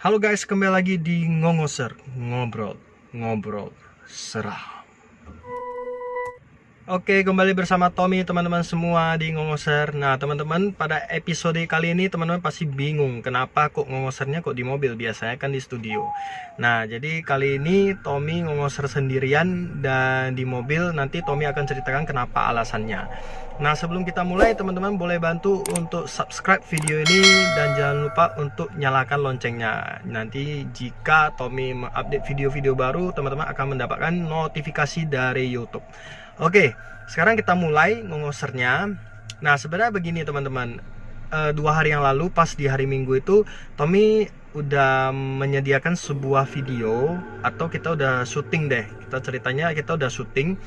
Halo guys, kembali lagi di Ngongoser, ngobrol seram. Oke, kembali bersama Tommy teman-teman semua di Ngongoser. Nah teman-teman, pada episode kali ini teman-teman pasti bingung kenapa kok ngongosernya kok di mobil, biasanya kan di studio. Nah jadi kali ini Tommy ngongoser sendirian dan di mobil. Nanti Tommy akan ceritakan kenapa alasannya. Nah sebelum kita mulai, teman-teman boleh bantu untuk subscribe video ini dan jangan lupa untuk nyalakan loncengnya. Nanti jika Tommy mengupdate video-video baru, teman-teman akan mendapatkan notifikasi dari YouTube. Oke, sekarang kita mulai ngongosernya. Nah sebenarnya begini teman-teman, 2 hari yang lalu pas di hari Minggu itu Tommy udah menyediakan sebuah video, atau kita udah syuting deh. Kita udah syuting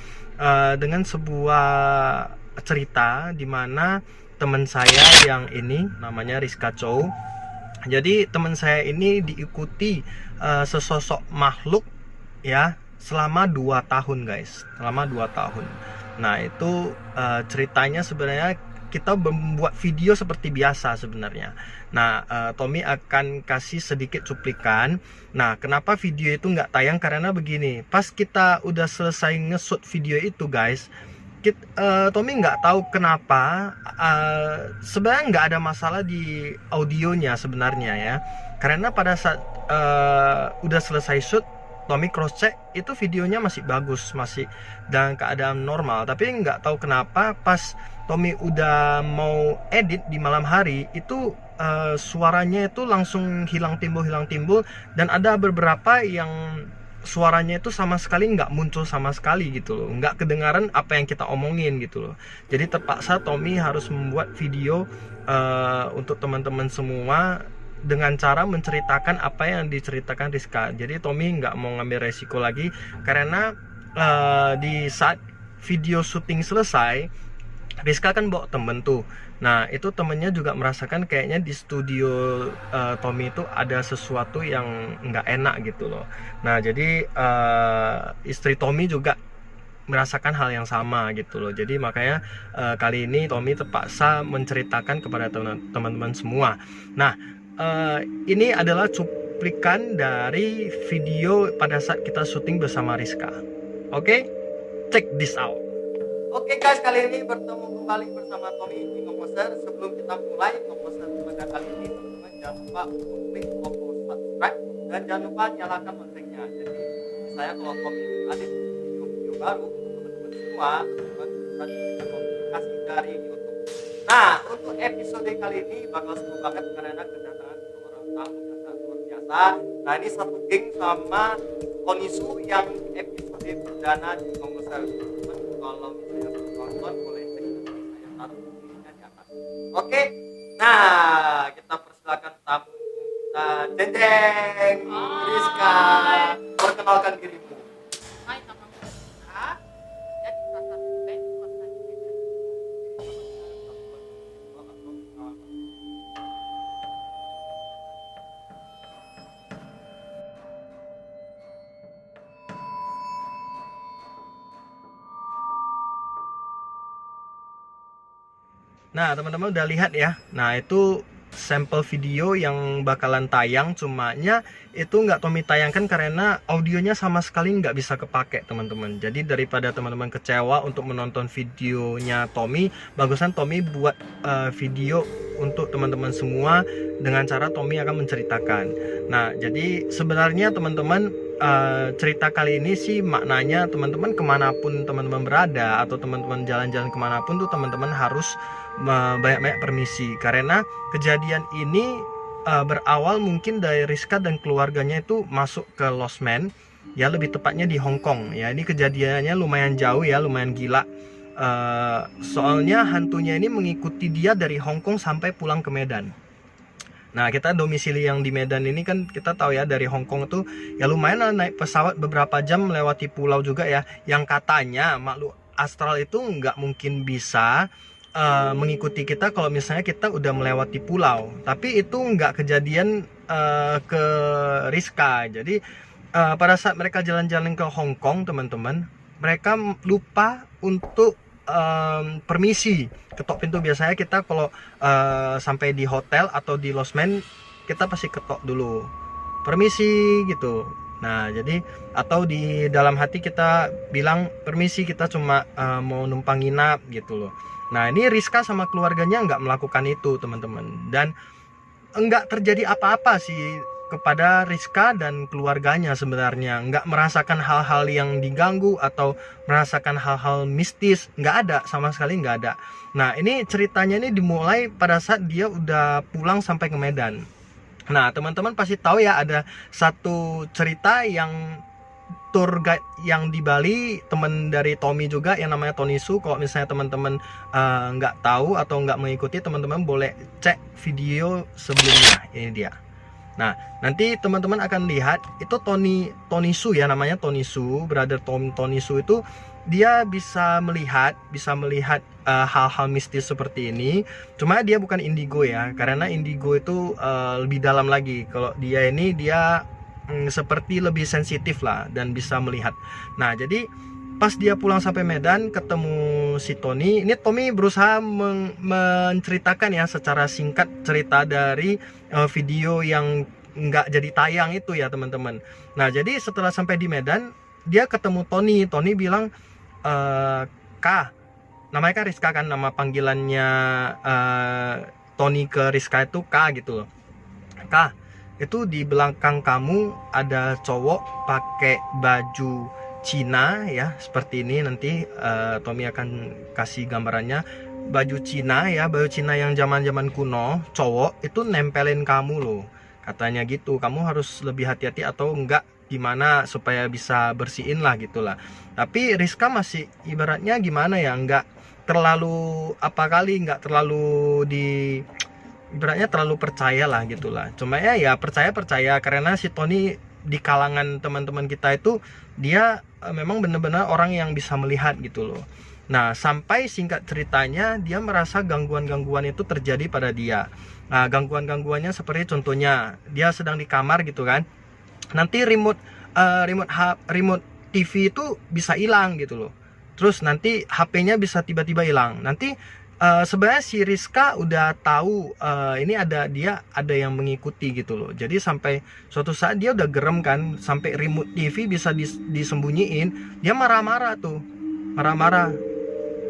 dengan sebuah cerita dimana teman saya yang ini namanya Rizka Chow. Jadi teman saya ini diikuti sesosok makhluk ya selama 2 tahun guys, selama 2 tahun. Nah itu ceritanya sebenarnya kita membuat video seperti biasa sebenarnya. Nah Tommy akan kasih sedikit cuplikan. Nah kenapa video itu nggak tayang, karena begini, pas kita udah selesai nge-shoot video itu guys, Tommy nggak tahu kenapa sebenarnya nggak ada masalah di audionya sebenarnya ya, karena pada saat udah selesai shoot Tommy cross check itu videonya masih bagus, masih dalam keadaan normal. Tapi nggak tahu kenapa pas Tommy udah mau edit di malam hari itu suaranya itu langsung hilang timbul, dan ada beberapa yang suaranya itu sama sekali nggak muncul sama sekali gitu loh, nggak kedengaran apa yang kita omongin gitu loh. Jadi terpaksa Tommy harus membuat video untuk teman-teman semua dengan cara menceritakan apa yang diceritakan Rizka. Jadi Tommy nggak mau ngambil resiko lagi, karena di saat video syuting selesai Rizka kan bawa temen tuh. Nah itu temennya juga merasakan kayaknya di studio Tommy itu ada sesuatu yang nggak enak gitu loh. Nah jadi istri Tommy juga merasakan hal yang sama gitu loh. Jadi makanya kali ini Tommy terpaksa menceritakan kepada teman-teman semua. Nah ini adalah cuplikan dari video pada saat kita syuting bersama Rizka. Oke, check this out. Oke guys, kali ini bertemu kembali bersama Tommy di Ngongoser. Sebelum kita mulai Ngongoser pada kali ini, teman-teman jangan lupa untuk klik tombol subscribe dan jangan lupa nyalakan loncengnya. Jadi saya kalau Tommy ada video-video baru untuk teman-teman semua, teman-teman bisa diberikan notifikasi dari YouTube. Nah untuk episode kali ini bakal seru banget karena kedatangan seorang tamu yang sangat luar biasa. Nah ini satu geng sama Konisu yang episode perdana di Ngongoser. Kalau misalnya nonton boleh cek, saya taruh linknya di atas. Oke, nah kita persilakan tamu kita, Jeng Rizka. Perkenalkan dirimu. Hai, nama saya Rizka. Jadi salah satu band kota di Medan. Nah teman-teman udah lihat ya. Nah itu sampel video yang bakalan tayang, cumanya itu nggak Tommy tayangkan karena audionya sama sekali nggak bisa kepake teman-teman. Jadi daripada teman-teman kecewa untuk menonton videonya Tommy, bagusan Tommy buat video untuk teman-teman semua dengan cara Tommy akan menceritakan. Nah jadi sebenarnya teman-teman, cerita kali ini sih maknanya teman-teman kemanapun teman-teman berada atau teman-teman jalan-jalan kemanapun tuh teman-teman harus banyak-banyak permisi, karena kejadian ini berawal mungkin dari Rizka dan keluarganya itu masuk ke Lost Man ya, lebih tepatnya di Hong Kong ya. Ini kejadiannya lumayan jauh ya, lumayan gila. Soalnya hantunya ini mengikuti dia dari Hong Kong sampai pulang ke Medan. Nah kita domisili yang di Medan ini kan kita tahu ya, dari Hong Kong itu ya lumayan lah, naik pesawat beberapa jam melewati pulau juga ya, yang katanya makhluk astral itu nggak mungkin bisa mengikuti kita kalau misalnya kita udah melewati pulau. Tapi itu nggak kejadian ke Rizka. Jadi pada saat mereka jalan-jalan ke Hong Kong teman-teman, mereka lupa untuk permisi, ketok pintu. Biasanya kita kalau sampai di hotel atau di losmen, kita pasti ketok dulu, permisi gitu. Nah jadi, atau di dalam hati kita bilang permisi, kita cuma mau numpang nginap gitu loh. Nah ini Rizka sama keluarganya nggak melakukan itu teman-teman, dan nggak terjadi apa-apa sih kepada Rizka dan keluarganya. Sebenarnya nggak merasakan hal-hal yang diganggu atau merasakan hal-hal mistis, nggak ada, sama sekali nggak ada. Nah ini ceritanya ini dimulai pada saat dia udah pulang sampai ke Medan. Nah teman-teman pasti tahu ya, ada satu cerita yang tour guide yang di Bali, teman dari Tommy juga, yang namanya Tony Su. Kalau misalnya teman-teman nggak tahu atau nggak mengikuti, teman-teman boleh cek video sebelumnya. Ini dia. Nah nanti teman-teman akan lihat itu Tony Su ya, namanya Tony Su, brother Tony Su itu dia bisa melihat hal-hal mistis seperti ini. Cuma dia bukan indigo ya, karena indigo itu lebih dalam lagi. Kalau dia ini dia seperti lebih sensitif lah dan bisa melihat. Nah jadi pas dia pulang sampai Medan ketemu si Tony, ini Tommy berusaha menceritakan ya secara singkat cerita dari video yang nggak jadi tayang itu ya teman-teman. Nah jadi setelah sampai di Medan, dia ketemu Tony bilang, Kak, namanya kan Rizka kan, nama panggilannya Tony ke Rizka itu Kak gitu loh. Kak, itu di belakang kamu ada cowok pakai baju Cina ya, seperti ini. Nanti Tommy akan kasih gambarannya. Baju Cina ya, baju Cina yang zaman-zaman kuno, cowok itu nempelin kamu loh, katanya gitu. Kamu harus lebih hati-hati atau enggak gimana supaya bisa bersihin lah gitulah. Tapi Rizka masih ibaratnya gimana ya, enggak terlalu enggak terlalu ibaratnya terlalu percaya lah gitulah. Cuma ya percaya karena si Tony di kalangan teman-teman kita itu dia memang benar-benar orang yang bisa melihat gitu loh. Nah sampai singkat ceritanya, dia merasa gangguan-gangguan itu terjadi pada dia. Nah gangguan-gangguannya seperti contohnya dia sedang di kamar gitu kan, nanti remote TV itu bisa hilang gitu loh. Terus nanti HP-nya bisa tiba-tiba hilang. Nanti sebenarnya si Rizka udah tahu ini ada yang mengikuti gitu loh. Jadi sampai suatu saat dia udah gerem kan, sampai remote TV bisa disembunyiin. Dia marah-marah tuh,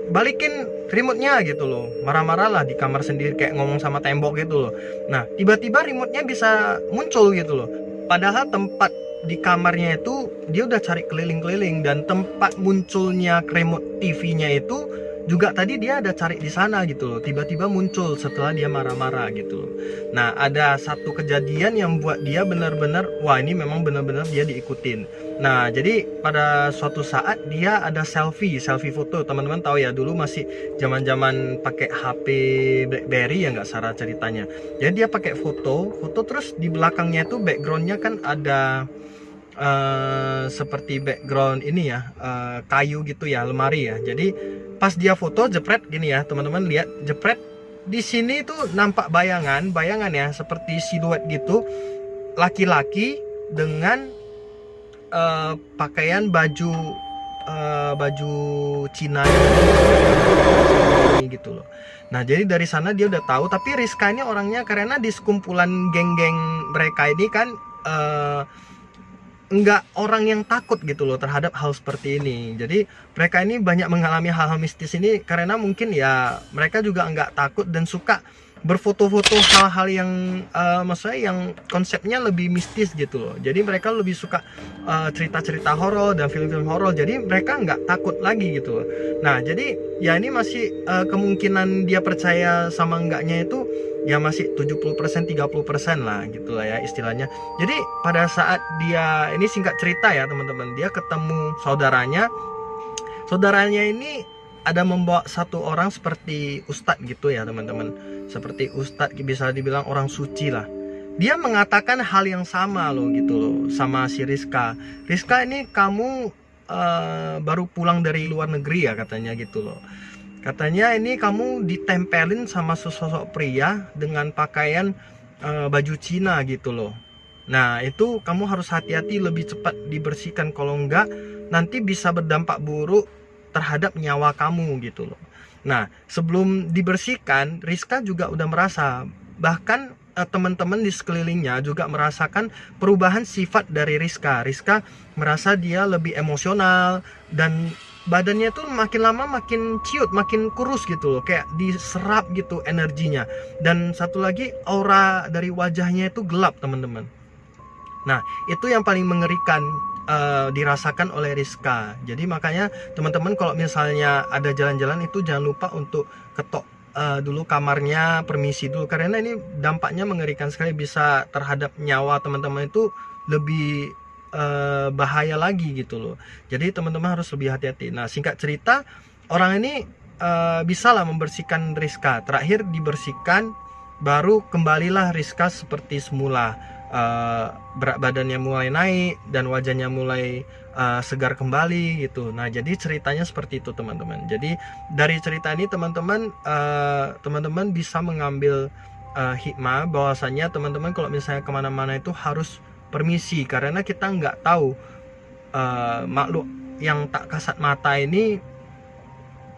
balikin remote-nya gitu loh. Marah-marah lah di kamar sendiri, kayak ngomong sama tembok gitu loh. Nah tiba-tiba remote-nya bisa muncul gitu loh, padahal tempat di kamarnya itu dia udah cari keliling-keliling, dan tempat munculnya remote TV-nya itu juga tadi dia ada cari di sana gitu loh. Tiba-tiba muncul setelah dia marah-marah gitu loh. Nah ada satu kejadian yang buat dia benar-benar, wah ini memang benar-benar dia diikutin. Nah jadi pada suatu saat dia ada selfie foto. Teman-teman tahu ya, dulu masih zaman-zaman pakai HP BlackBerry ya, nggak salah ceritanya. Jadi dia pakai foto terus di belakangnya itu backgroundnya kan ada seperti background ini ya, kayu gitu ya, lemari ya. Jadi pas dia foto jepret gini ya teman-teman, lihat jepret di sini tuh nampak bayangan ya, seperti siluet gitu, laki-laki dengan pakaian baju Cina gitu loh. Nah jadi dari sana dia udah tahu. Tapi Rizka ini orangnya, karena di sekumpulan geng-geng mereka ini kan enggak orang yang takut gitu loh terhadap hal seperti ini. Jadi mereka ini banyak mengalami hal-hal mistis ini karena mungkin ya mereka juga enggak takut dan suka berfoto-foto hal-hal yang maksudnya yang konsepnya lebih mistis gitu loh. Jadi mereka lebih suka cerita-cerita horor dan film-film horor. Jadi mereka nggak takut lagi gitu loh. Nah jadi ya ini masih kemungkinan dia percaya sama enggaknya itu ya masih 70% 30% lah gitu lah ya istilahnya. Jadi pada saat dia, ini singkat cerita ya teman-teman, dia ketemu saudaranya ini ada membawa satu orang seperti ustadz gitu ya teman-teman, seperti ustadz, bisa dibilang orang suci lah. Dia mengatakan hal yang sama loh gitu loh sama si Rizka ini, kamu baru pulang dari luar negeri ya katanya gitu loh. Katanya ini kamu ditempelin sama sosok pria dengan pakaian baju Cina gitu loh. Nah itu kamu harus hati-hati, lebih cepat dibersihkan, kalau enggak nanti bisa berdampak buruk terhadap nyawa kamu gitu loh. Nah, sebelum dibersihkan, Rizka juga udah merasa, bahkan teman-teman di sekelilingnya juga merasakan perubahan sifat dari Rizka. Rizka merasa dia lebih emosional dan badannya tuh makin lama makin ciut, makin kurus gitu loh, kayak diserap gitu energinya. Dan satu lagi, aura dari wajahnya itu gelap, teman-teman. Nah, itu yang paling mengerikan dirasakan oleh Rizka. Jadi makanya teman-teman kalau misalnya ada jalan-jalan itu jangan lupa untuk ketok dulu kamarnya, permisi dulu, karena ini dampaknya mengerikan sekali, bisa terhadap nyawa teman-teman itu lebih bahaya lagi gitu loh. Jadi teman-teman harus lebih hati-hati. Nah, singkat cerita, orang ini bisa lah membersihkan Rizka. Terakhir dibersihkan, baru kembalilah Rizka seperti semula. Berat badannya mulai naik dan wajahnya mulai segar kembali gitu. Nah, jadi ceritanya seperti itu, teman-teman. Jadi dari cerita ini teman-teman bisa mengambil hikmah bahwasanya teman-teman kalau misalnya kemana-mana itu harus permisi, karena kita nggak tahu makhluk yang tak kasat mata ini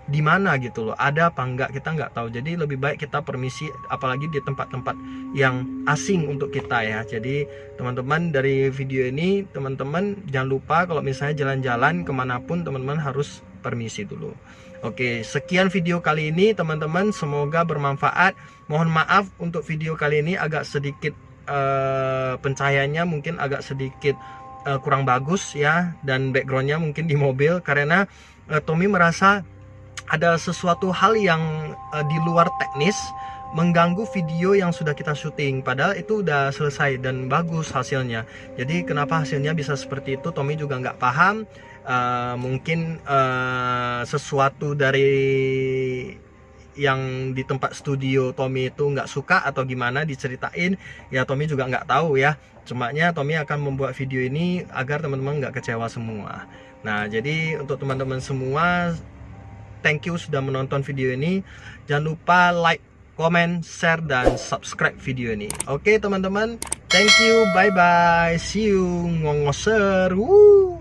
di mana gitu loh, ada apa enggak kita nggak tahu. Jadi lebih baik kita permisi, apalagi di tempat-tempat yang asing untuk kita ya. Jadi teman-teman, dari video ini teman-teman jangan lupa kalau misalnya jalan-jalan kemanapun teman-teman harus permisi dulu. Oke, sekian video kali ini teman-teman, semoga bermanfaat. Mohon maaf untuk video kali ini agak sedikit pencahayaannya mungkin agak sedikit kurang bagus ya, dan backgroundnya mungkin di mobil, karena Tommy merasa ada sesuatu hal yang di luar teknis mengganggu video yang sudah kita syuting, padahal itu udah selesai dan bagus hasilnya. Jadi kenapa hasilnya bisa seperti itu, Tommy juga nggak paham. Mungkin sesuatu dari yang di tempat studio Tommy itu nggak suka atau gimana diceritain ya, Tommy juga nggak tahu ya. Cumanya Tommy akan membuat video ini agar teman-teman nggak kecewa semua. Nah, jadi untuk teman-teman semua, thank you sudah menonton video ini. Jangan lupa like, comment, share, dan subscribe video ini. Oke teman-teman, thank you, bye bye, see you, ngongoser. Woo.